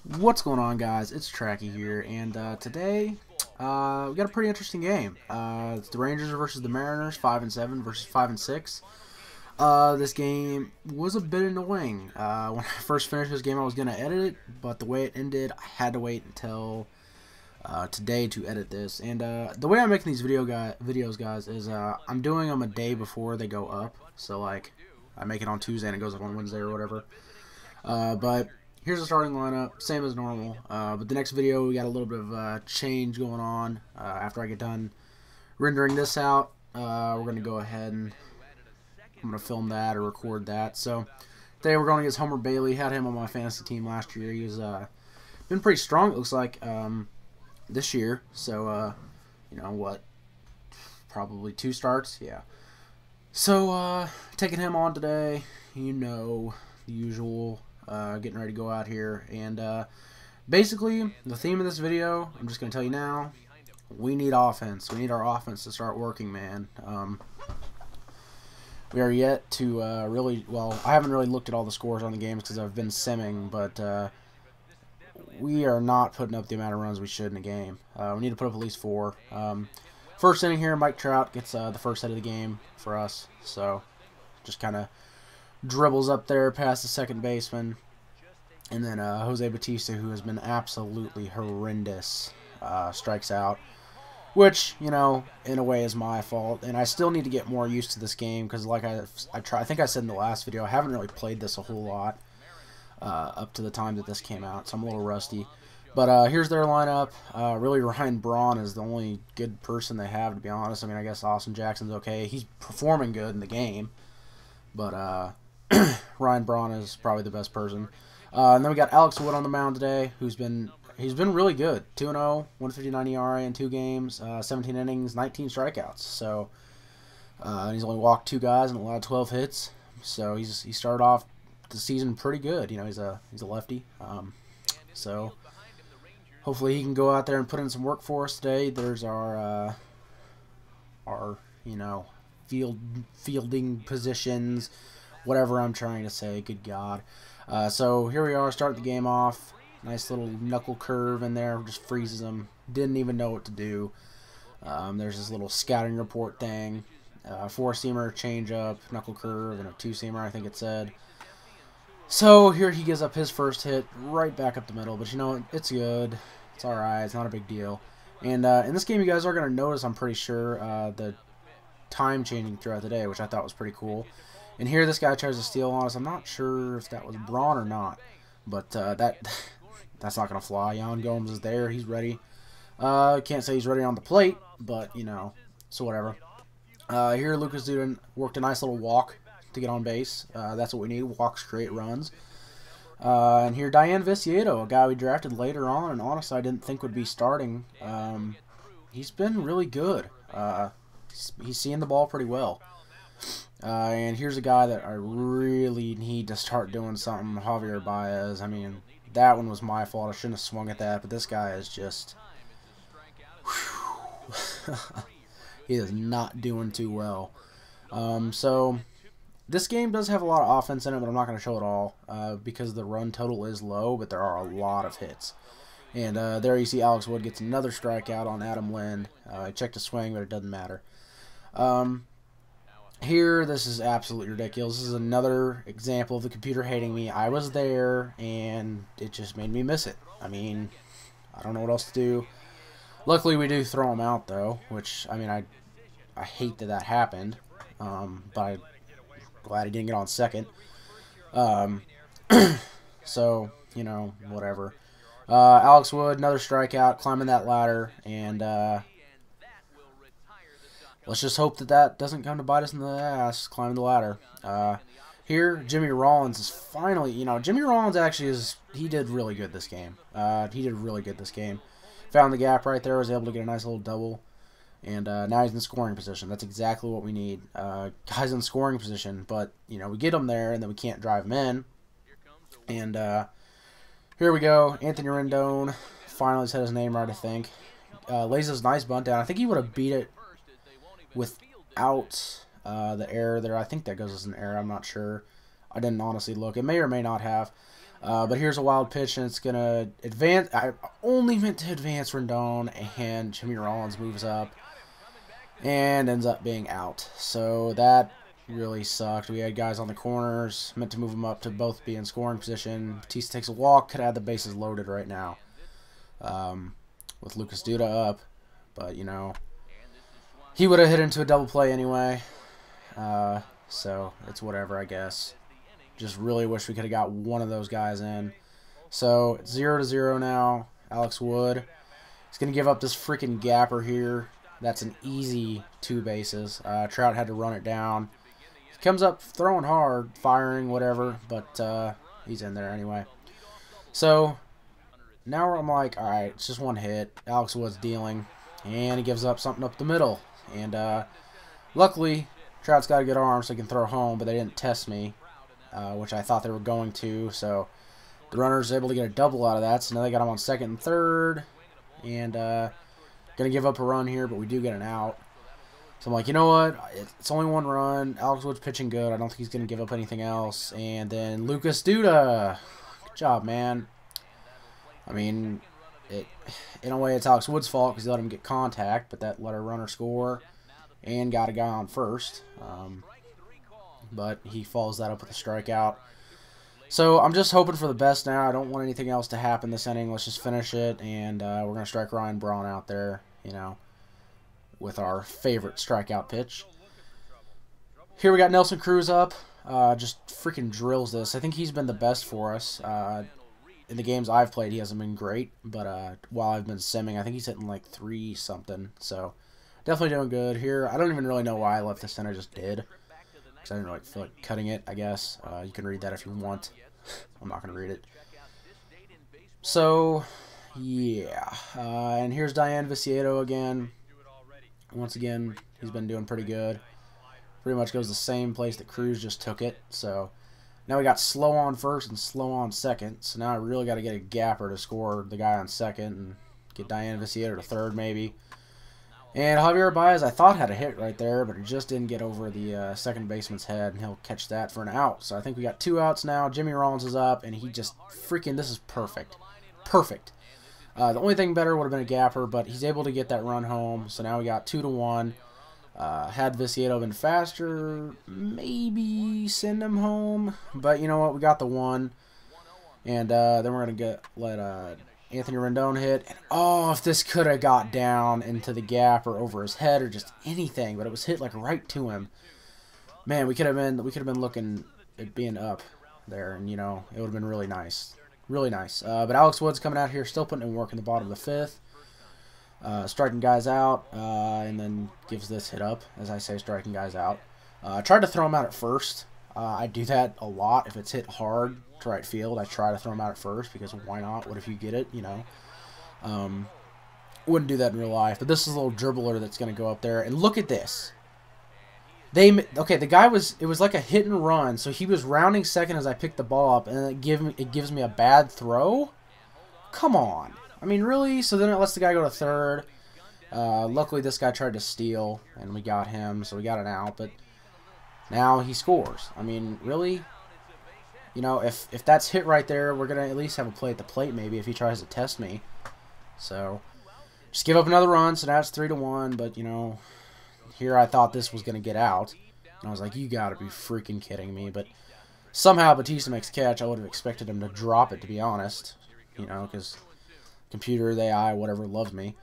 What's going on, guys? It's Tracky here, and today we got a pretty interesting game. It's the Rangers versus the Mariners, 5-7 versus 5-6. This game was a bit annoying. When I first finished this game, I was gonna edit it, but the way it ended, I had to wait until today to edit this. And the way I'm making these videos, guys, is I'm doing them a day before they go up. So like, I make it on Tuesday and it goes up on Wednesday or whatever. But here's the starting lineup, same as normal. But the next video, we got a little bit of change going on. After I get done rendering this out, we're going to go ahead and I'm going to film that or record that. So today we're going against Homer Bailey. Had him on my fantasy team last year. He's been pretty strong, it looks like, this year. So, you know what, probably 2 starts, yeah. So, taking him on today, you know, the usual. Getting ready to go out here, and basically the theme of this video, I'm just going to tell you now, we need offense. We need our offense to start working, man. We are yet to really, well, I haven't really looked at all the scores on the games because I've been simming, but we are not putting up the amount of runs we should in a game. We need to put up at least 4. First inning here, Mike Trout gets the first hit of the game for us, so just kind of dribbles up there past the second baseman, and then Jose Bautista, who has been absolutely horrendous, strikes out, which, you know, in a way is my fault, and I still need to get more used to this game, because like I think I said in the last video, I haven't really played this a whole lot up to the time that this came out, so I'm a little rusty. But here's their lineup. Really, Ryan Braun is the only good person they have, to be honest. I mean, I guess Austin Jackson's okay. He's performing good in the game, but Ryan Braun is probably the best person. And then we got Alex Wood on the mound today, he's been really good. 2-0, 159 ERA in 2 games, 17 innings, 19 strikeouts. So and he's only walked 2 guys and allowed 12 hits. So he started off the season pretty good. You know, he's a lefty. So hopefully he can go out there and put in some work for us today. There's our you know, fielding positions, whatever I'm trying to say, good God. So here we are, starting the game off. Nice little knuckle curve in there, just freezes him. Didn't even know what to do. There's this little scouting report thing. 4-seamer, changeup, knuckle curve, and a 2-seamer, I think it said. So here he gives up his first hit, right back up the middle. But you know, it's good. It's alright, it's not a big deal. And in this game, you guys are going to notice, I'm pretty sure, the time changing throughout the day, which I thought was pretty cool. And here this guy tries to steal on us. I'm not sure if that was Braun or not, but that's not going to fly. Yan Gomes is there. He's ready. Can't say he's ready on the plate, but, you know, so whatever. Here Lucas Duden worked a nice little walk to get on base. That's what we need. Walks create runs. And here Diane Viciedo, a guy we drafted later on, and honestly I didn't think would be starting. He's been really good. He's seeing the ball pretty well. And here's a guy that I really need to start doing something, Javier Baez. I mean, that one was my fault. I shouldn't have swung at that, but this guy is just... he is not doing too well. So, this game does have a lot of offense in it, but I'm not going to show it all because the run total is low, but there are a lot of hits. And there you see Alex Wood gets another strikeout on Adam Lind. I checked a swing, but it doesn't matter. Here, this is absolutely ridiculous. This is another example of the computer hating me. I was there, and it just made me miss it. I mean, I don't know what else to do. Luckily, we do throw him out, though, which, I mean, I hate that that happened, but I'm glad he didn't get on second. So, you know, whatever. Alex Wood, another strikeout, climbing that ladder, and let's just hope that that doesn't come to bite us in the ass, climbing the ladder. Here, Jimmy Rollins is finally, you know, Jimmy Rollins actually he did really good this game. He did really good this game. Found the gap right there, was able to get a nice little double, and now he's in scoring position. That's exactly what we need. Guys in scoring position, but, you know, we get him there, and then we can't drive him in. And here we go, Anthony Rendon finally said his name right, I think. Lays this nice bunt down. I think he would have beat it without the error there. I think that goes as an error. I'm not sure. I didn't honestly look. It may or may not have. But here's a wild pitch, and it's going to advance. I only meant to advance Rendon, and Javier Rollins moves up and ends up being out. So that really sucked. We had guys on the corners, meant to move them up to both be in scoring position. Batista takes a walk, could have the bases loaded right now with Lucas Duda up. But, you know, he would have hit into a double play anyway. So it's whatever, I guess. Just really wish we could have got one of those guys in. So it's 0-0 now. Alex Wood. He's going to give up this freaking gapper here. That's an easy 2 bases. Trout had to run it down. He comes up throwing hard, firing, whatever, but he's in there anyway. So now I'm like, all right, it's just one hit. Alex Wood's dealing, and he gives up something up the middle. And luckily, Trout's got a good arm so he can throw home, but they didn't test me, which I thought they were going to. So the runner's able to get a double out of that. So now they got him on second and third, and going to give up a run here, but we do get an out. So I'm like, you know what? It's only one run. Alex Wood's pitching good. I don't think he's going to give up anything else. And then Lucas Duda. Good job, man. I mean, in a way, it's Alex Wood's fault because he let him get contact, but that let our runner score and got a guy on first. But he follows that up with a strikeout. So I'm just hoping for the best now. I don't want anything else to happen this inning. Let's just finish it, and we're going to strike Ryan Braun out there, you know, with our favorite strikeout pitch. Here we got Nelson Cruz up. Just freaking drills this. I think he's been the best for us. In the games I've played, he hasn't been great, but while I've been simming, I think he's hitting like 3-something. So definitely doing good here. I don't even really know why I left this in. I just did. Because I didn't really feel like cutting it, I guess. You can read that if you want. I'm not going to read it. So, yeah. And here's Diane Viciedo again. Once again, he's been doing pretty good. Pretty much goes the same place that Cruz just took it. So, now we got slow on first and slow on second. So now I really got to get a gapper to score the guy on second and get Diane Viciedo to third maybe. And Javier Baez, I thought had a hit right there, but he just didn't get over the second baseman's head, and he'll catch that for an out. So I think we got 2 outs now. Jimmy Rollins is up, and he just freaking, this is perfect. Perfect. The only thing better would have been a gapper, but he's able to get that run home. So now we got 2-1. Had Viciedo been faster, maybe send him home. But you know what? We got the 1. And then we're going to let Anthony Rendon hit. And oh, if this could have got down into the gap or over his head or just anything, but it was hit like right to him. Man, we could have been looking at being up there, and you know, it would have been really nice. Really nice. But Alex Wood's coming out here, still putting in work in the bottom of the 5th. Striking guys out, and then gives this hit up, as I say, striking guys out. Tried to throw him out at first. I do that a lot. If it's hit hard to right field, I try to throw him out at first, because why not? What if you get it, you know? Wouldn't do that in real life, but this is a little dribbler that's going to go up there. And look at this. Okay, the guy it was like a hit and run, so he was rounding second as I picked the ball up, and it gives me a bad throw? Come on. I mean, really? So then it lets the guy go to third. Luckily, this guy tried to steal, and we got him, so we got an out, but now he scores. I mean, really? You know, if that's hit right there, we're going to at least have a play at the plate maybe if he tries to test me. So, just give up another run, so now it's 3-1, but, you know, here I thought this was going to get out. And I was like, you got to be freaking kidding me. But somehow Batista makes a catch. I would have expected him to drop it, to be honest. You know, because computer, the AI, whatever, loves me.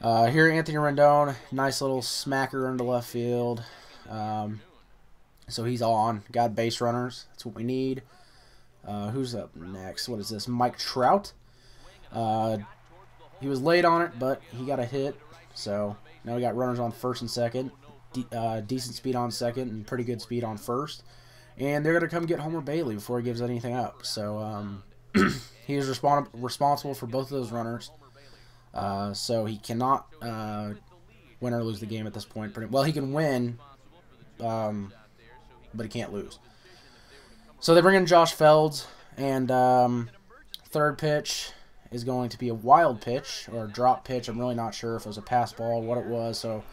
Here, Anthony Rendon, nice little smacker into left field. So he's on. Got base runners. That's what we need. Who's up next? What is this? Mike Trout. He was late on it, but he got a hit. So now we got runners on first and second. Decent speed on second and pretty good speed on first. And they're going to come get Homer Bailey before he gives anything up. So he is responsible for both of those runners. So he cannot win or lose the game at this point. Well, he can win, but he can't lose. So they bring in Josh Felds, and third pitch is going to be a wild pitch or a drop pitch. I'm really not sure if it was a pass ball, what it was. So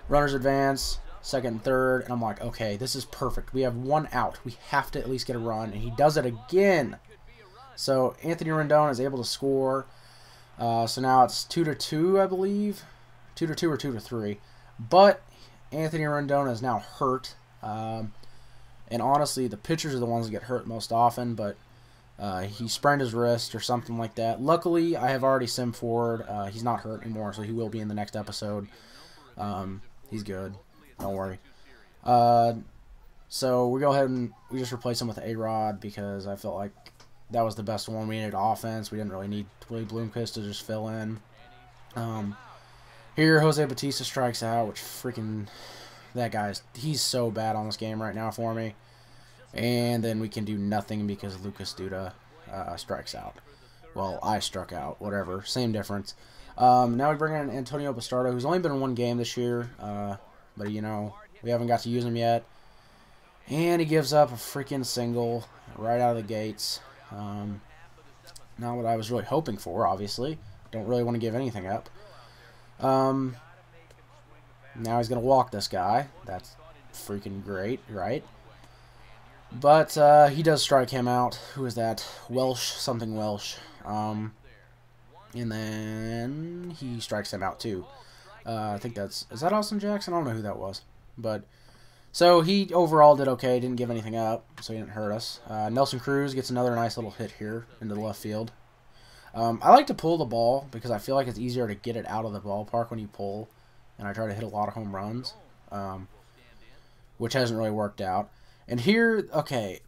runners advance, second and third, and I'm like, okay, this is perfect. We have 1 out. We have to at least get a run, and he does it again. So Anthony Rendon is able to score. So now it's 2-2, I believe. 2-2 or 2-3. But Anthony Rendon is now hurt. And honestly, the pitchers are the ones that get hurt most often. But he sprained his wrist or something like that. Luckily, I have already sim forward. He's not hurt anymore, so he will be in the next episode. He's good. Don't worry. So we go ahead and we just replace him with A-Rod because I felt like that was the best one. We needed offense. We didn't really need Willie Bloomquist to just fill in. Here, Jose Bautista strikes out, which freaking... That guy's... He's so bad on this game right now for me. And then we can do nothing because Lucas Duda strikes out. Well, I struck out. Whatever. Same difference. Now we bring in Antonio Bastardo, who's only been in one game this year. But, you know, we haven't got to use him yet. And he gives up a freaking single right out of the gates. Not what I was really hoping for, obviously. Don't really want to give anything up. Now he's going to walk this guy. That's freaking great, right? But he does strike him out. Who is that? Welsh, something Welsh. And then he strikes him out too. I think that's... Is that Austin Jackson? I don't know who that was. But... So he overall did okay, didn't give anything up, so he didn't hurt us. Nelson Cruz gets another nice little hit here into the left field. I like to pull the ball because I feel like it's easier to get it out of the ballpark when you pull, and I try to hit a lot of home runs, which hasn't really worked out. And here, okay,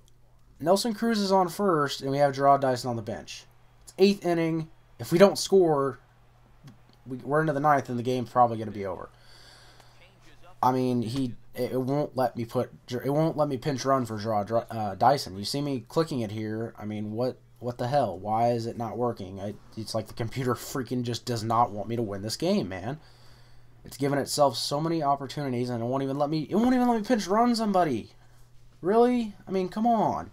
Nelson Cruz is on first, and we have Gerard Dyson on the bench. It's 8th inning. If we don't score, we're into the 9th, and the game's probably going to be over. I mean, it won't let me pinch run for Gerard Dyson. You see me clicking it here. I mean, what the hell? Why is it not working? It's like the computer freaking just does not want me to win this game, man. It's given itself so many opportunities, and it won't even let me pinch run somebody. Really? I mean, come on.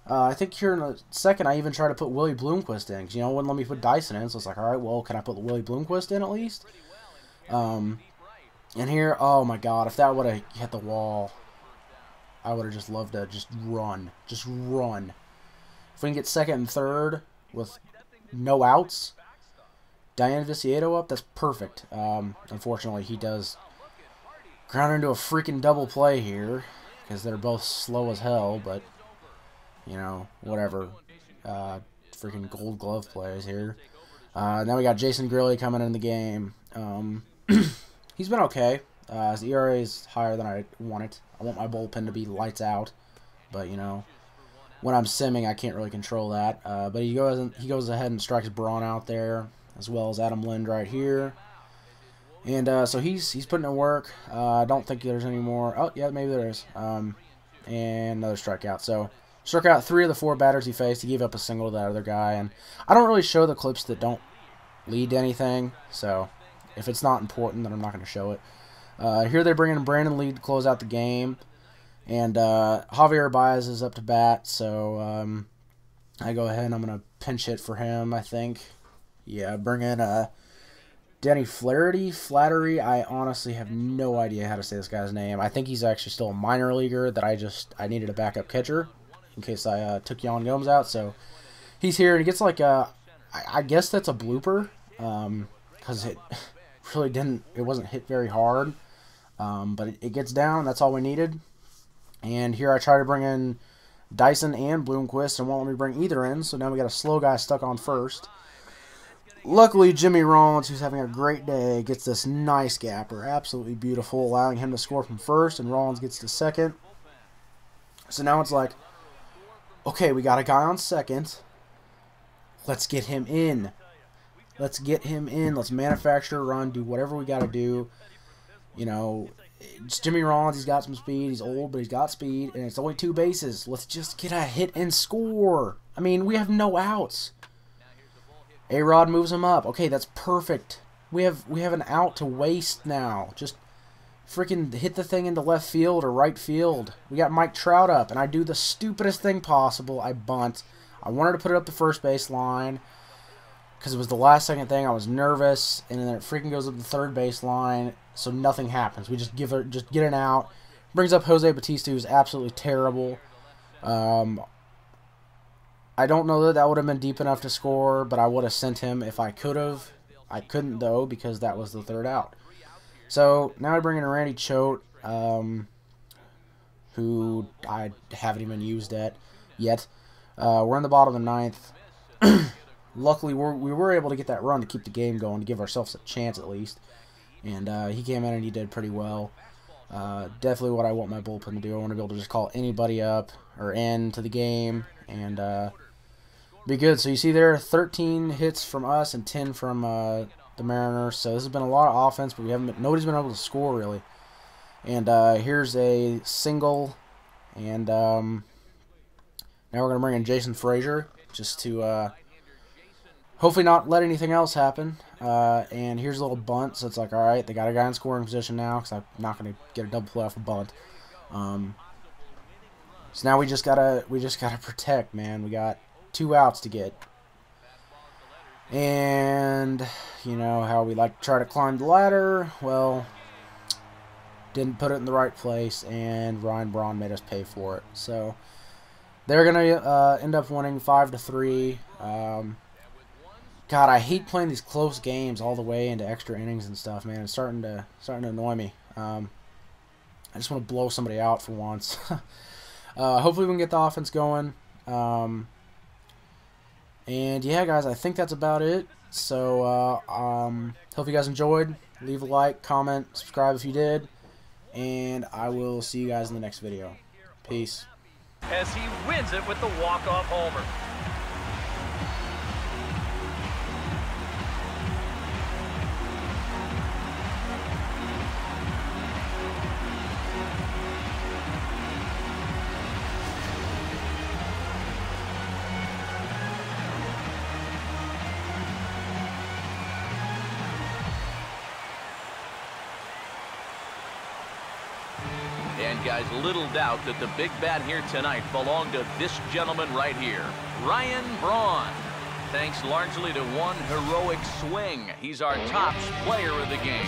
I think here in a second, I even tried to put Willie Bloomquist in, because, you know, it wouldn't let me put Dyson in, so it's like, all right, well, can I put Willie Bloomquist in at least? And here, oh my god, if that would have hit the wall, I would have just loved to just run. Just run. If we can get second and third with no outs, Diane Viciedo up, that's perfect. Unfortunately, he does ground into a freaking double play here, because they're both slow as hell, but, you know, whatever. Freaking gold glove plays here. Now we got Jason Grilli coming in the game. He's been okay. His ERA is higher than I want it. I want my bullpen to be lights out, but you know, when I'm simming, I can't really control that. But he goes ahead and strikes Braun out there, as well as Adam Lind right here. And so he's putting in work. I don't think there's any more. Oh yeah, maybe there is. And another strikeout. So struck out 3 of the 4 batters he faced. He gave up a single to that other guy, and I don't really show the clips that don't lead to anything. So if it's not important, then I'm not going to show it. Here they bring in Brandon Lee to close out the game. And Javier Baez is up to bat, so I go ahead and I'm going to pinch hit for him, I think. Yeah, bring in Denny Flattery. I honestly have no idea how to say this guy's name. I think he's actually still a minor leaguer that I needed a backup catcher in case I took Yan Gomes out. So he's here, and he gets like I guess that's a blooper because it really it wasn't hit very hard, but it gets down. That's all we needed. And here I try to bring in Dyson and Bloomquist, and won't let me bring either in, so now we got a slow guy stuck on first. Luckily, Jimmy Rollins, who's having a great day, gets this nice gapper, absolutely beautiful, allowing him to score from first, and Rollins gets to second. So now it's like, okay, we got a guy on second. Let's get him in. Let's get him in. Let's manufacture a run, do whatever we got to do. You know, it's Jimmy Rollins. He's got some speed. He's old, but he's got speed, and it's only 2 bases. Let's just get a hit and score. I mean, we have no outs. A-Rod moves him up. Okay, that's perfect. We have an out to waste now. Just freaking hit the thing into left field or right field. We got Mike Trout up, and I do the stupidest thing possible. I bunt. I wanted to put it up the first base line because it was the last second thing. I was nervous, and then it freaking goes up the third base line, so nothing happens. We just get an out. Brings up Jose Bautista, who's absolutely terrible. I don't know that that would have been deep enough to score, but I would have sent him if I could have. I couldn't, though, because that was the third out. So now I bring in Randy Choate, who I haven't even used yet. We're in the bottom of the ninth. Luckily, we were able to get that run to keep the game going, to give ourselves a chance at least. And he came in and he did pretty well. Definitely what I want my bullpen to do. I want to be able to just call anybody up or in to the game and be good. So you see there, 13 hits from us and 10 from the Mariners. So this has been a lot of offense, but nobody's been able to score really. And here's a single, and now we're gonna bring in Jason Frazier just to hopefully not let anything else happen. And here's a little bunt, so it's like, all right, they got a guy in scoring position now because I'm not gonna get a double play off a bunt. So now we just gotta protect, man. We got 2 outs to get. And you know how we like to try to climb the ladder. Well, didn't put it in the right place, and Ryan Braun made us pay for it. So they're gonna end up winning 5-3. God, I hate playing these close games all the way into extra innings and stuff, man. It's starting to annoy me. I just want to blow somebody out for once. Hopefully we can get the offense going. And yeah, guys, I think that's about it. So hope you guys enjoyed. Leave a like, comment, subscribe if you did, and I will see you guys in the next video. Peace. As he wins it with the walk-off homer. And guys, little doubt that the big bat here tonight belonged to this gentleman right here, Ryan Braun. Thanks largely to one heroic swing, he's our top player of the game.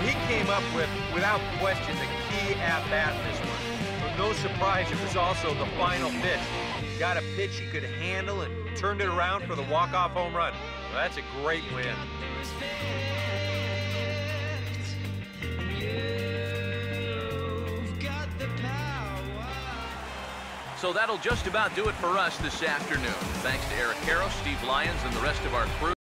He came up with, without question, the key at-bat in this one. But no surprise, it was also the final pitch. He got a pitch he could handle and turned it around for the walk-off home run. Well, that's a great win. So that'll just about do it for us this afternoon. Thanks to Eric Harrow, Steve Lyons, and the rest of our crew.